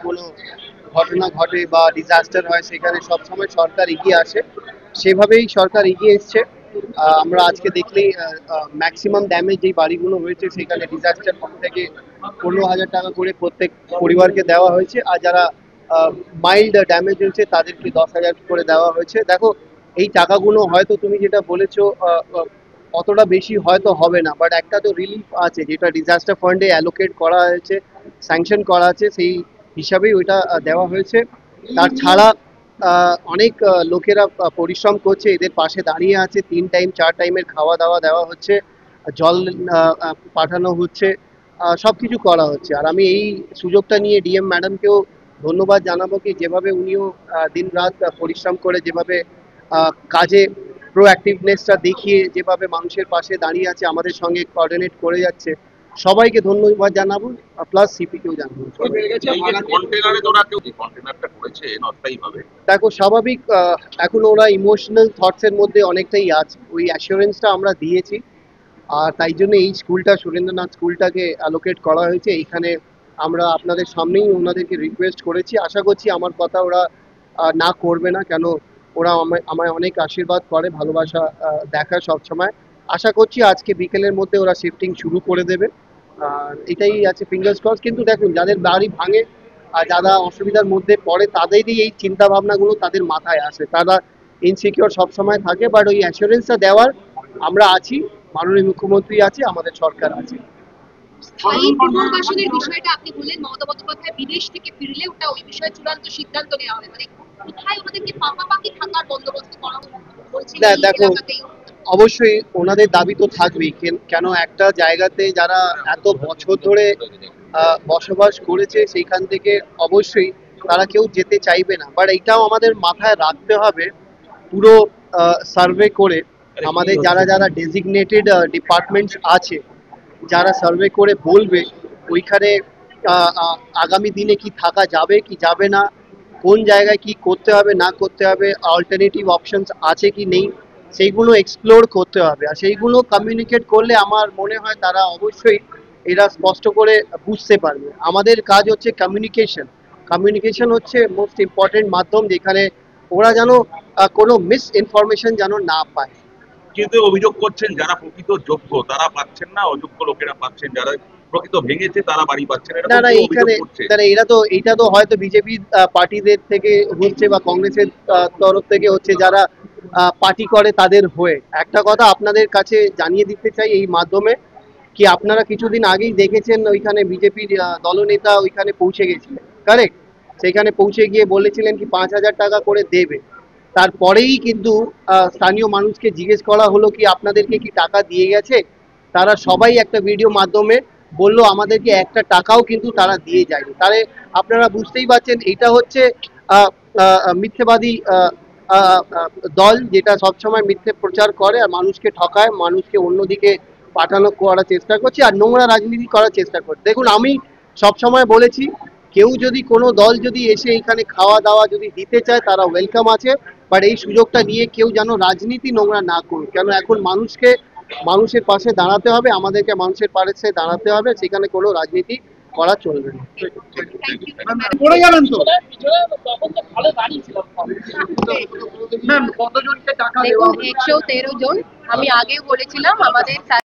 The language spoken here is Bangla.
কোনো ঘটনা ঘটে বা ডিজাস্টার হয় সেখানে সবসময় সরকার এগিয়ে আসে, সেভাবেই সরকার এগিয়ে এসছে। আমরা আজকে দেখলেই ম্যাক্সিমাম ড্যামেজ যেই বাড়িগুলো হয়েছে সেখানে ডিজাস্টার ফান্ড থেকে 15,000 টাকা করে প্রত্যেক পরিবারকে দেওয়া হয়েছে, আর যারা মাইল্ড ড্যামেজ হয়েছে তাদেরকে 10,000 করে দেওয়া হয়েছে। দেখো, এই টাকাগুলো হয়তো তুমি যেটা বলেছো অতটা বেশি হয়তো হবে না, বাট একটা তো রিলিফ আছে যেটা ডিজাস্টার ফান্ডে অ্যালোকেট করা হয়েছে, স্যাংশন করা আছে, সেই হিসাবেই ওইটা দেওয়া হয়েছে। তার ছাড়া অনেক লোকেরা পরিশ্রম করছে, এদের পাশে দাঁড়িয়ে আছে, 3 টাইম 4 টাইমের খাওয়া দাওয়া দেওয়া হচ্ছে, জল পাঠানো হচ্ছে, সবকিছু করা হচ্ছে। আর আমি এই সুযোগটা নিয়ে ডিএম ম্যাডামকেও ধন্যবাদ জানাবো কি যেভাবে উনিও দিন রাত পরিশ্রম করে যেভাবে কাজে প্রোঅ্যাক্টিভনেসটা দেখিয়ে যেভাবে মানুষের পাশে দাঁড়িয়ে আছে, আমাদের সঙ্গে কোঅর্ডিনেট করে যাচ্ছে, সবাইকে ধন্যবাদ জানাবো, প্লাস সিপিকেও জানাবো। দেখো, স্বাভাবিক, এখন ওরা ইমোশনাল থটসের মধ্যে অনেকটাই আছে, ওই অ্যাসিওরেন্সটা আমরা দিয়েছি। আর তাই জন্য এই স্কুলটা, সুরেন্দ্রনাথ স্কুলটাকে অ্যালোকেট করা হয়েছে। এইখানে আমরা আপনাদের সামনেই ওনাদেরকে রিকোয়েস্ট করেছি, আশা করছি আমার কথা ওরা না করবে না, কেন ওরা আমায় অনেক আশীর্বাদ করে, ভালোবাসা দেখায় সবসময়। আশা করছি আজকে বিকেলের মধ্যে ওরা শিফটিং শুরু করে দেবে, আর এটাই আছে, ফিঙ্গার্স ক্রস। কিন্তু দেখুন, যাদের বাড়ি ভাঙে আর যারা অসুবিধার মধ্যে পড়ে তাদেরই এই চিন্তা ভাবনাগুলো তাদের মাথায় আসে, তারা ইনসিকিউর সবসময় থাকে, বাট ওই অ্যাসুরেন্সটা দেওয়ার আমরা আছি, মাননীয় মুখ্যমন্ত্রী আছে, আমাদের সরকার আছে। স্থায়ী পুনর্বাসনের বিষয়টা আপনি বললেন, মমতা বন্দ্যোপাধ্যায় বিদেশ থেকে ফিরলে ওটা ওই বিষয়ে চূড়ান্ত সিদ্ধান্ত নেওয়া হবে, মানে কোথায় ওদেরকে পাকাপাকি থাকার বন্দোবস্ত করা বলছে? দেখো, অবশ্যই ওনাদের দাবি তো থাকবেই, কেন একটা জায়গাতে যারা এত বছর ধরে বসবাস করেছে সেইখান থেকে অবশ্যই তারা কেউ যেতে চাইবে না, বাট এইটাও আমাদের মাথায় রাখতে হবে, পুরো সার্ভে করে আমাদের যারা যারা ডেজিগনেটেড ডিপার্টমেন্টস আছে, যারা সার্ভে করে বলবে ওইখানে আগামী দিনে কি থাকা যাবে কি যাবে না, কোন জায়গায় কি করতে হবে না করতে হবে, অল্টারনেটিভ অপশনস আছে কি নেই, সেইগুলো এক্সপ্লোর করতে হবে। আর সেইগুলো কমিউনিকেট করলে আমার মনে হয় তারা অবশ্যই এরা স্পষ্ট করে বুঝতে পারবে। আমাদের কাজ হচ্ছে কমিউনিকেশন, কমিউনিকেশন হচ্ছে মোস্ট ইম্পর্টেন্ট মাধ্যম, যেখানে ওরা যেন কোনো মিস ইনফরমেশন যেন না পায়। কিন্তু অভিযোগ করছেন যারা প্রকৃত যোগ্য তারা পাচ্ছেন না, অযোগ্য লোকেরা পাচ্ছেন, যারা প্রকৃত ভেঙেছে তারা বাড়ি পাচ্ছেন না। না, এইটা তো হয়তো বিজেপি পার্টিদের থেকে হচ্ছে বা কংগ্রেসের তরফ থেকে হচ্ছে, যারা পার্টি করে তাদের হয়ে। একটা কথা আপনাদের কাছে জানিয়ে দিতে চাই এই মাধ্যমে, কি আপনারা কিছুদিন আগেই দেখেছেন ওইখানে বিজেপির দলনেতা ওইখানে পৌঁছে গেছিলেন, কারেক্ট? সেখানে পৌঁছে গিয়ে বলেছিলেন কি 5,000 টাকা করে দেবে। তারপরেই কিন্তু স্থানীয় মানুষকে জিজ্ঞেস করা হলো কি আপনাদেরকে কি টাকা দিয়ে গেছে, তারা সবাই একটা ভিডিও মাধ্যমে বললো আমাদেরকে একটা টাকাও কিন্তু তারা দিয়ে যায়নি। তাহলে আপনারা বুঝতেই পারছেন এটা হচ্ছে মিথ্যেবাদী দল, যেটা সবসময় মিথ্যে প্রচার করে আর মানুষকে ঠকায়, মানুষকে অন্যদিকে পাঠানো করার চেষ্টা করছে আর নোংরা রাজনীতি করার চেষ্টা করছে। দেখুন, আমি সবসময় বলেছি, কেউ যদি কোনো দল যদি এসে এখানে খাওয়া দাওয়া যদি দিতে চায় তারা ওয়েলকাম আছে, বাট এই সুযোগটা নিয়ে কেউ যেন রাজনীতি নোংরা না করুক, কেন এখন মানুষের পাশে দাঁড়াতে হবে, আমাদেরকে মানুষের পাশে দাঁড়াতে হবে, সেখানে কোনো রাজনীতি করা চলবে না। পড়ে যাবেন তো। দেখুন, 113 জন, আমি আগেও বলেছিলাম আমাদের